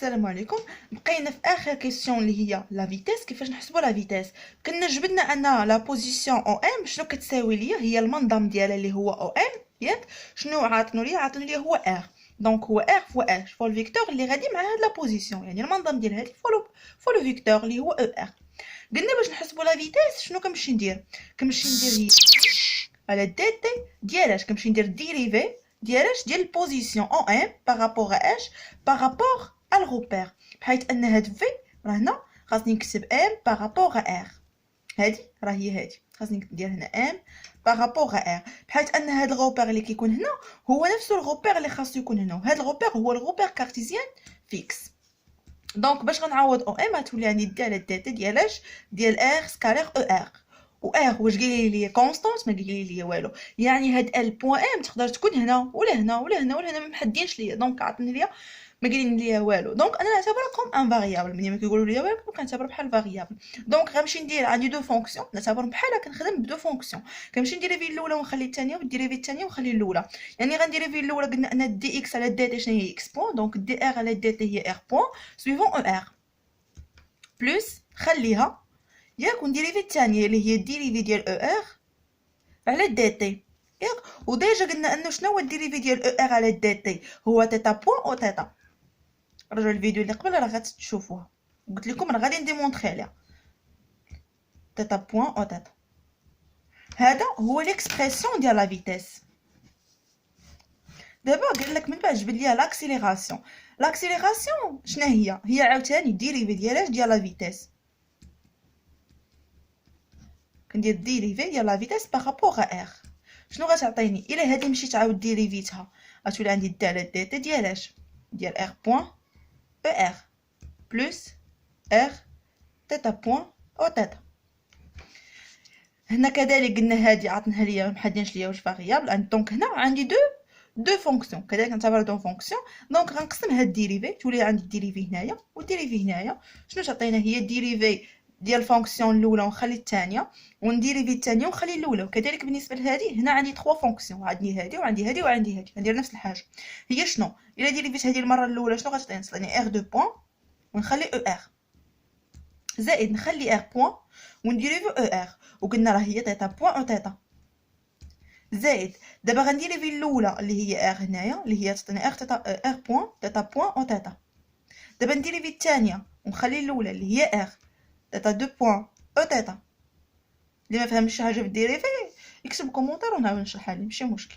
السلام عليكم. بقينا في اخر كيسيون اللي هي لا فيتيس. كيفاش نحسبوا لا فيتيس؟ كنا جبدنا ان لا بوزيسيون او ام شنو كتساوي ليا، هي المنظم ديالها اللي هو او ام ياك. شنو عاطنو ليا هو ار. دونك هو ار فوا ار فوا الفيكتور اللي غادي مع هاد لا بوزيسيون، يعني المنظم ديال هادي فوا لو فيكتور اللي هو او ار. قلنا باش نحسبوا لا فيتيس شنو كنمشي ندير هي على دي تي ديال كنمشي ندير ديريفي ديال ديال البوزيسيون او ام بارابور اش بارابور الغوبير، بحيث ان هاد في راه هنا خاصني نكتب ام بارابور ار. هادي راه هي هادي خاصني ندير هنا ام بارابور ار، بحيث ان هاد الغوبير اللي كيكون هنا هو نفس الغوبير اللي خاصو يكون هنا، وهاد الغوبير هو الغوبير كارتيزيان فيكس. دونك باش غنعوض او ام غتولي عندي دي على دي تي ديال ار سكالير او ار. و ار واش قايل لي كونستانت؟ ما قايل لي والو، يعني هاد ال بوين ام تقدر تكون هنا ولا هنا ولا هنا ولا هنا، ما محدينش ليا. دونك عطني ليا ما قايلين ليا والو، دونك انا نعتبرها كوم ان فاريابل. ملي ما كيقولوا ليا والو كنعتبر بحال فاريابل. دونك غنمشي ندير عندي دو فونكسيون نعتبرهم بحال كنخدم بدو فونكسيون. كنمشي نديريفي الاولى ونخلي الثانيه وديريفي الثانيه ونخلي الاولى. يعني غنديريفي الاولى قلنا ان دي اكس على دي تي شنو هي اكس بوين، دونك دي ار على دي تي هي ار بوين سويفون او ار بلس خليها ياك، ونديريفي الثانيه اللي هي ديريفي ديال او ار على دي تي ياك. وديجا قلنا انه شنو هو الديريفي ديال او ار على دي تي؟ هو تيتا بوين او تيتا. رجعوا الفيديو اللي قبل راه غتشوفوها، قلت لكم راه غادي نديمونطري عليها. تيتا بوين او تيتا هذا هو ليكسبرسيون ديال لا فيتيس. دابا قال لك من بعد جبد ليها لاكسيليراسيون. لاكسيليراسيون شنو هي عاوتاني ديريفي ديال لا فيتيس. كندير ديريفي ديال لا فيتيس بارابور ا ار. شنو غتعطيني الا هادي مشيت عاود ديريفيتها؟ غتولي عندي دي على دي تي ديال ار بوين او ار بلس ار تيتا بوين او تيتا. هنا كذلك قلنا هادي عطناها ليا ما محدينش ليا واش فاريابل، دونك هنا عندي دو فونكسيون كذلك نعتبر دو فونكسيون. دونك غنقسم هاد الديريفي، تولي عندي الديريفي هنايا والديريفي هنايا. شنو تعطينا هي الديريفي ديال الفونكسيون الاولى ونخلي الثانيه، ونديريفي الثانيه ونخلي الاولى. وكذلك بالنسبه لهذه هنا عندي 3 فونكسيون، عندي هذه وعندي هذه وعندي هذه. غندير نفس الحاجه. هي شنو الا ديريفيت هذه المره الاولى شنو غتعطيني ار دو بوين ونخلي او ار زائد نخلي ار بوين ونديريفي او ار، وقلنا راه هي تيتا بوين او تيتا زائد. دابا غنديريفي الاولى اللي هي ار هنايا اللي هي تعطيني ار تيتا ار بوين تيتا بوين او تيتا. دابا نديريفي الثانيه ونخلي الاولى اللي هي ار تيتا دو بوين او تيتا. اللي ما فهمش شي حاجه في الديريفي يكتب كومونتير ونعاود نشرحها ليه، ماشي مشكل.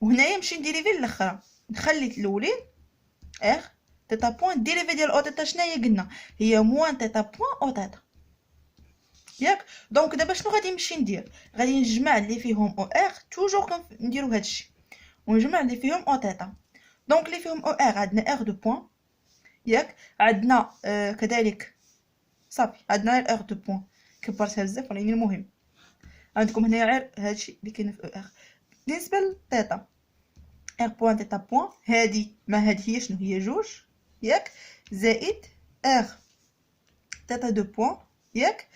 وهنايا نمشي نديريفي الاخرى، نخلي الاولين ار تيتا بوين ديريفي ديال او تيتا شنو هي؟ قلنا هي موان تيتا بوين او تيتا ياك. دونك دابا شنو غادي نمشي ندير؟ غادي نجمع اللي فيهم او ار، توجور كنديروا هادشي، ونجمع اللي فيهم او تيتا. دونك اللي فيهم او ار عندنا ار دو بوين ياك، عندنا كذلك صافي عندنا الار دو بوين كبرتها بزاف ولكن المهم عندكم هنايا غير هادشي اللي كاين في او ار. بالنسبه لتيتا ار بوين تيتا بوين هادي ما هادي هي شنو هي؟ جوج ياك، زائد ار تيتا دو بوين ياك،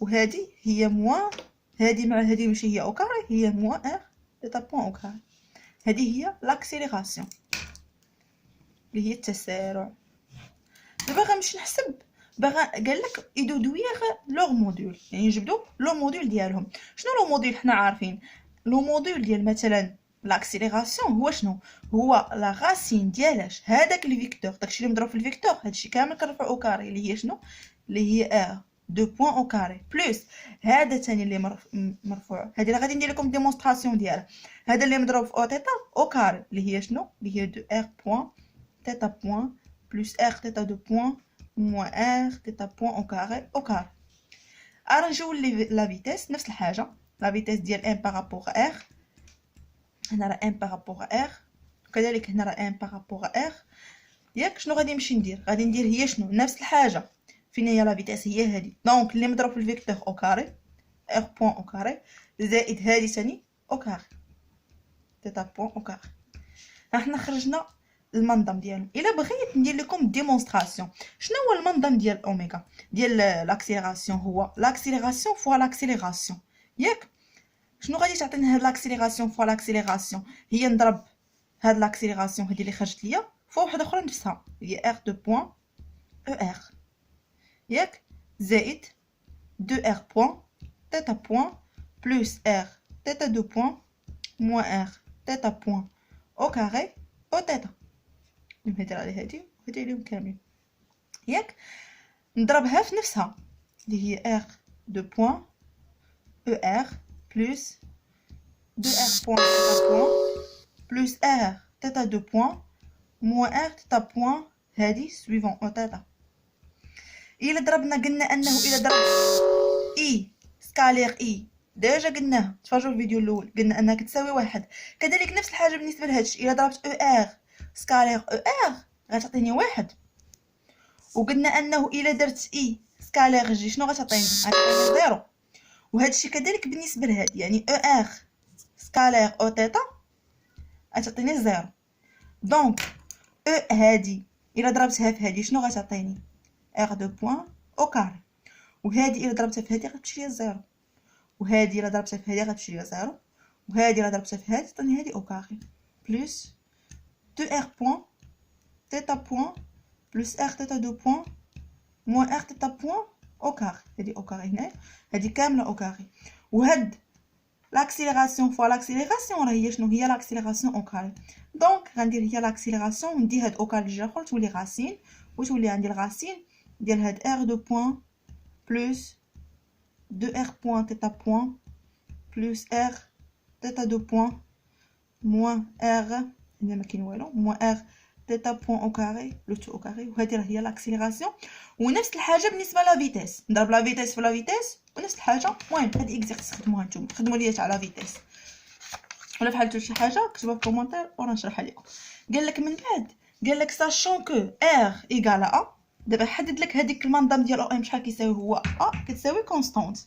وهذه هي موان هذه مع هذه ماشي هي او كاري، هي موان ار تيتا بوين او كاري. هذه هي لاكسيليراسيون اللي هي التسارع. دابا غنمشي نحسب. قال لك يدودوير لوغ موديول، يعني يجبدوا لو موديول ديالهم. شنو لو موديول؟ حنا عارفين لو موديول ديال مثلا لاكسيليراسيون هو شنو؟ هو لا راسين ديالاش هذاك الفيكتور، داكشي اللي مضروب في الفيكتور هادشي كامل كنرفعو او كاري اللي هي شنو؟ اللي هي ار دو بوين او كاري بلس هذا ثاني اللي مرفوع. هذه اللي غادي ندير لكم ديمونستراسيون ديالها. هذا اللي مضروب في او تيتا او كاري اللي هي شنو؟ اللي هي دو ار بوين تيتا بوين بلس ار تيتا دو بوين moins r تيتا بوين au carré. نجيو لا فيتيس نفس الحاجه. لا فيتيس ديال m بارابور r، هنا راه m بارابور r، وكذلك هنا راه m بارابور r ياك. شنو غادي نمشي ندير؟ غادي ندير هي شنو؟ نفس الحاجه. فين هي لا فيتيس؟ هي هذه. دونك اللي مضروب في الفيكتور او كاري r بوين او كاري زائد هذه ثاني او كاري تيتا بوين او كاري. حنا خرجنا المنظم ديالهم. الا بغيت ندير لكم ديمونستراسيون شنو هو المنظم ديال الاوميغا ديال لاكسيليراسيون؟ هو لاكسيليراسيون فوا لاكسيليراسيون ياك. شنو غادي تعطينا هاد لاكسيليراسيون فوا لاكسيليراسيون؟ هي نضرب هاد لاكسيليراسيون هذه اللي خرجت ليا فوا وحده اخرى نفسها هي ار دو بوين او ار ياك زائد 2 ار بوان تيتا بوان بلس ار تيتا 2 بوان موان ار تيتا بوان او كاري او تيتا نمهدر على هادي وهادي عليهم كاملين ياك نضربها في نفسها اللي هي ار 2 بوان او ار بلس 2 ار بوان تيتا بوان بلس ار تيتا 2 بوان موان ار تيتا بوان هادي سويفون او تيتا. إلا ضربنا قلنا انه إلا ضرب اي سكالير اي ديجا قلناها تفرجوا الفيديو الاول قلنا انها كتساوي واحد. كذلك نفس الحاجه بالنسبه لهادشي إلا ضربت او ار سكالير او ار غتعطيني واحد. وقلنا انه إلا درت اي سكالير جي شنو غتعطيني؟ غتعطيني زيرو. وهادشي كذلك بالنسبه لهاد يعني او ار سكالير او تيتا غتعطيني زيرو. دونك او هادي إلا ضربتها في هادي شنو غتعطيني؟ ار دو بوان او كاري. وهادي إلا ضربتها في هادي غتمشي ليا زيرو. وهادي إلا ضربتها في هادي غتمشي ليا زيرو. وهادي إلا ضربتها في هادي تعطيني هادي او كاري بلس 2 ار بوان تيتا بوان بلس ار تيتا 2 بوان موان ار تيتا بوان او كاري. هادي او كاري هنايا هادي كامله او كاري. وهاد لاكسيليراسيون فوا لاكسيليراسيون راه هي شنو هي لاكسيليراسيون او كاري. دونك غندير هي لاكسيليراسيون وندي هاد او كاري اللي جا الاخر تولي غاسين وتولي عندي الغاسين ديال هاد ار دو بوان بلس 2 ار بوان تيتا بوان بلس ار تيتا 2 بوان موان ار هنا ما كاين والو موان ار تيتا بوان او كاري لو تو او كاري. وهذه راه هي لاكسيليراسيون. ونفس الحاجه بالنسبه لا فيتيس نضرب لا فيتيس في لا فيتيس ونفس الحاجه. المهم هاد اكزيرسيس خدموها نتوما خدموا ليا تاع لا فيتيس ولا فحالتو شي حاجه كتبوها في كومونتير وانا نشرحها لكم. قال لك من بعد قال لك ساشون كو ار ايغال ا دابا حدد لك هذيك المنظم ديال او ام شحال كيساوي هو ا كتساوي كونستانت.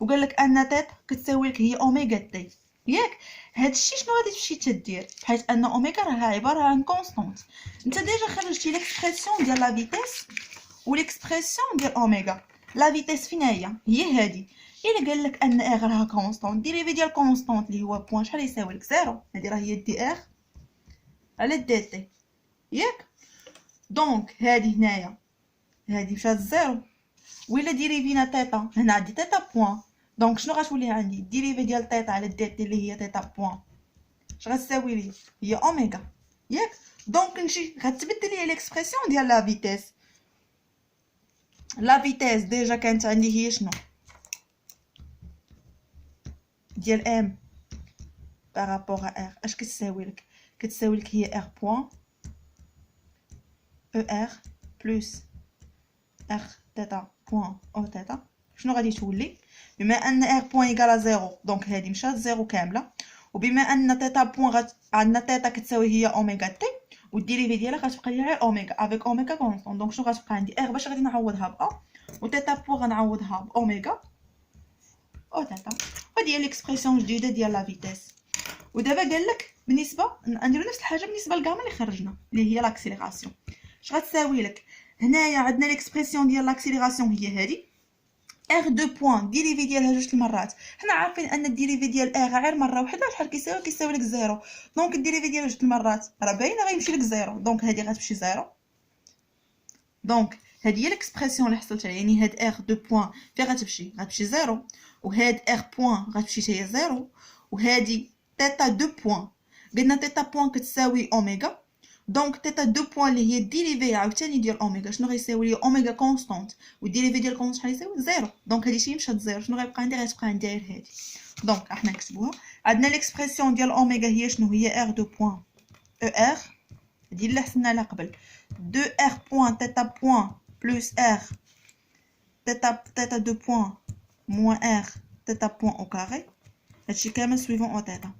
وقال لك ان تيت كتساوي لك هي اوميغا تي ياك. هادشي شنو غادي تمشي تدير بحيث ان اوميغا راها عباره عن كونستانت. انت ديجا خرجتي ليكسبرسيون ديال لا فيتيس وليكسبرسيون ديال اوميغا. لا فيتيس فين هي هادي. الا قال لك ان ار راها كونستانت ديريفي ديال كونستانت اللي هو بوين شحال يساوي لك زيرو. هادي راه هي دي ار على دي تي ياك. دونك هادي هنايا هادي مشات زيرو. وإلا ديريفينا تيتا هنا عندي تيتا بوين. دونك شنو غتولي عندي ديريفي ديال تيتا على دي تي اللي هي تيتا بوين اش غتساوي لي هي اوميغا ياك. دونك نجي غتبدل لي ليكسبرسيون ديال لا فيتيس. لا فيتيس ديجا كانت عندي هي شنو ديال ام بارابور ا اش كتساوي لك؟ كتساوي لك هي ار بوين او ار بلس ار تيتا بوين او تيتا. شنو غادي تولي بما ان ار بوين ايكال زيرو دونك هادي مشات زيرو كامله. وبما ان تيتا بوين عندنا تيتا كتساوي هي اوميغا تي والديريفي ديالها غتبقى لي غير اوميغا افيك اوميغا كونستون. دونك شنو غتبقى عندي ار باش غادي نعوضها با وتيتا بوين غنعوضها باوميغا او تيتا. هادي هي ليكسبرسيون جديده ديال لا فيتيس. ودابا قال لك بالنسبه نديرو نفس الحاجه بالنسبه للغاما اللي خرجنا اللي هي لاكسيليراسيون. اش غتساوي لك هنايا عندنا ليكسبرسيون ديال لاكسيليراسيون هي هادي ار دو بوين ديريفي ديالها جوج المرات. حنا عارفين ان الديريفي ديال ار غير مره وحده شحال كيساوي؟ كيساوي لك زيرو. دونك الديريفي ديالها جوج المرات راه باينه غيمشي لك زيرو. دونك هادي غتمشي زيرو. دونك هادي هي ليكسبرسيون اللي حصلت عليها يعني هاد ار دو بوين فين غتمشي زيرو. وهاد ار بوين غتمشي حتى هي زيرو. وهادي تيتا دو بوين قلنا تيتا بوين كتساوي اوميغا. دونك تيتا دو بوين اللي هي الديريفي عاوتاني ديال اوميغا شنو غيساوي لي اوميغا كونستانت والديريفي ديال كونستانت شحال يساوي زيرو. دونك هادي شي مشات زيرو. شنو غيبقى عندي؟ غتبقى عندي غير هادي. دونك احنا نكتبوها. عندنا ليكسبرسيون ديال اوميغا هي شنو هي ار دو بوين او ار هادي اللي حسنا لها قبل 2 ار بوين تيتا بوين بلس ار تيتا دو بوين موان ار تيتا بوين او كاري. هادشي كامل سويفون او تيتا.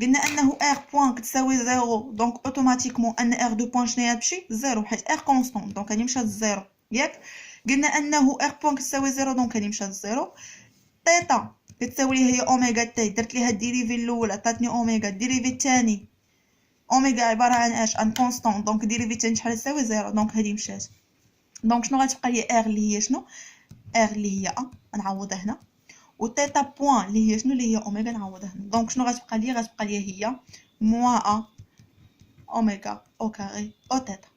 قلنا انه ار بوين كتساوي زيرو. دونك اوتوماتيكمون ان ار دو بوين شنو هي تمشي زيرو حيت ار كونستون. دونك هادي مشات زيرو ياك. قلنا انه ار بوين كتساوي زيرو دونك هادي مشات زيرو. تيتا كتساوي لي هي اوميغا تي درت ليها الديريفي الاول عطاتني اوميغا. الديريفي الثاني اوميغا عباره عن اش عن كونستون. دونك الديريفي الثاني شحال يساوي زيرو. دونك هادي مشات. دونك شنو غتبقى لي ار اللي هي شنو ار اللي هي ا نعوضها هنا. وتيتا بوين اللي هي شنو اللي هي اوميغا نعوضها هنا. دونك شنو غتبقى لي هي موان ا اوميغا او كاري او تيتا.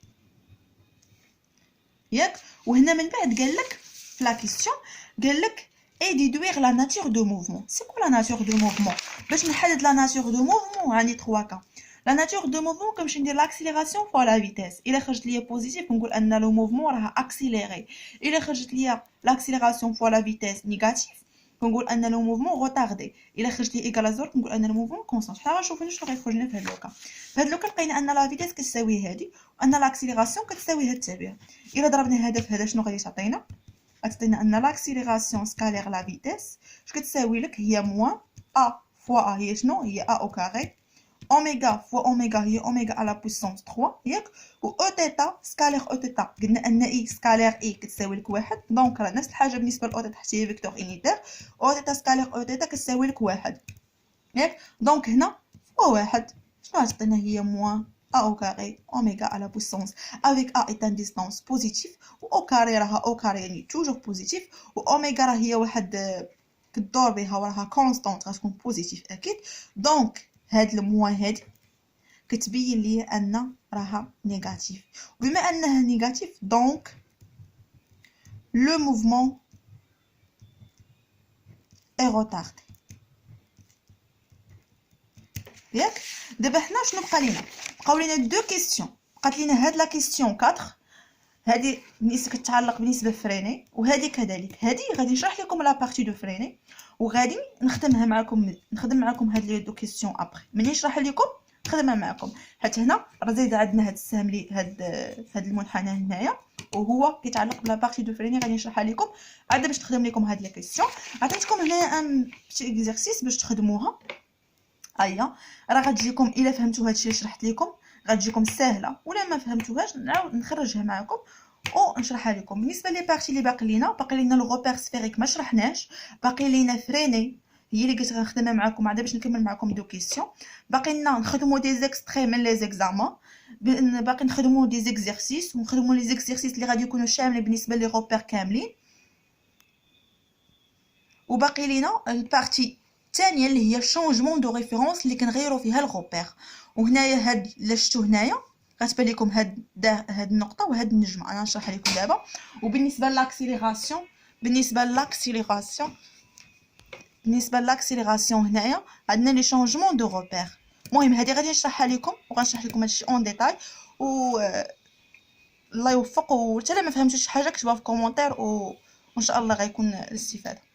ياك. وهنا من بعد قال لك في لا كيسيون قال لك اي ديدوير لا ناتور دو موفمون. سي كو لا ناتور دو موفمون؟ باش نحدد لا ناتور دو موفمون عندي 3 كا. لا ناتور دو موفمون كنمشي ندير لاكسيليراسيون فوا لا فيتيس. الا خرجت ليا بوزيتيف نقول ان لو موفمون راه اكسيليري. الا خرجت ليا لاكسيليراسيون فوا لا فيتيس نيجاتيف كنقول ان لو موفمون روتاردي. الا خرجت لي ايكال زور كنقول ان لو موفمون كونستانت. حنا غنشوفوا شنو غيخرج لنا في هاد لوكا. في هاد لوكا لقينا ان لا فيتيس كتساوي هادي وان لاكسيليراسيون كتساوي هاد التابع. الا ضربنا هذا في هذا شنو غادي تعطينا؟ غتعطينا ان لاكسيليراسيون سكالير لا فيتيس اش كتساوي لك؟ هي موان ا فوا ا هي شنو؟ هي ا او كاري اوميغا فوا اوميغا هي اوميغا على بويسونس 3 ياك. و او تيتا سكالير او تيتا قلنا ان اي سكالير اي كتساوي لك 1 دونك راه نفس الحاجه بالنسبه لاو تيتا حتى هي فيكتور انيتير. او تيتا سكالير او تيتا كتساوي لك 1 ياك. دونك هنا فوا 1 شنو غتعطينا؟ هي موان a au carré oméga à la puissance avec a est une distance positive و au carré راها au carré يعني toujours positif و oméga راه هي واحد كدور بها وراها constant غتكون positif اكيد. دونك هاد الموان هادي كتبين لي ان راها نيجاتيف. وبما انها نيجاتيف دونك لو موفمون اي روتاردي ياك. دابا حنا شنو بقى لينا؟ بقاو لينا دو كيسيون. بقات لينا هاد لا كيسيون 4 هادي بالنسبه كتعلق بالنسبه فريني وهادي كذلك. هادي غادي نشرح لكم لا بارتي دو فريني وغادي نخدم معكم هاد لي دو كيسيون ابري ملي نشرح لكم نخدمها معكم. حيت هنا راه زايد عندنا هاد السهم لي هاد المنحنى هنايا وهو كيتعلق بلا بارتي دو فريني غادي نشرحها لكم عاد باش نخدم لكم هاد لي كيسيون. عطيتكم هنايا ان بيتي اكزرسيس باش تخدموها. ايا راه غتجيكم الا فهمتوا هادشي اللي شرحت لكم غتجيكم ساهله ولا ما فهمتوهاش نعاود نخرجها معكم ونشرحها لكم. بالنسبه لي بارتي اللي باقي لينا لو روبير سفيريك ما شرحناش. باقي لينا فريني هي اللي قلت غنخدمها معكم عاد باش نكمل معكم دو كيسيون. باقي لنا نخدموا دي زيكستري من لي زيكزامان. باقي نخدموا دي زيكزرسيس ونخدموا لي زيكزرسيس اللي غادي يكونوا شاملين بالنسبه لي روبير كاملين. وباقي لينا البارتي الثانيه اللي هي شونجمون دو ريفيرونس اللي كنغيروا فيها الغوبير. وهنايا هاد اللي شفتوا هنايا غتبان لكم هاد النقطه وهاد النجمه انا نشرح لكم دابا. وبالنسبه لاكسيليراسيون هنايا عندنا لي شونجمون دو روبير. المهم هذه غادي نشرحها لكم وغنشرح لكم هادشي اون ديتاي و الله يوفق. وحتى ما فهمتوش شي حاجه كتبوها في كومونتير وان شاء الله غيكون الاستفاده.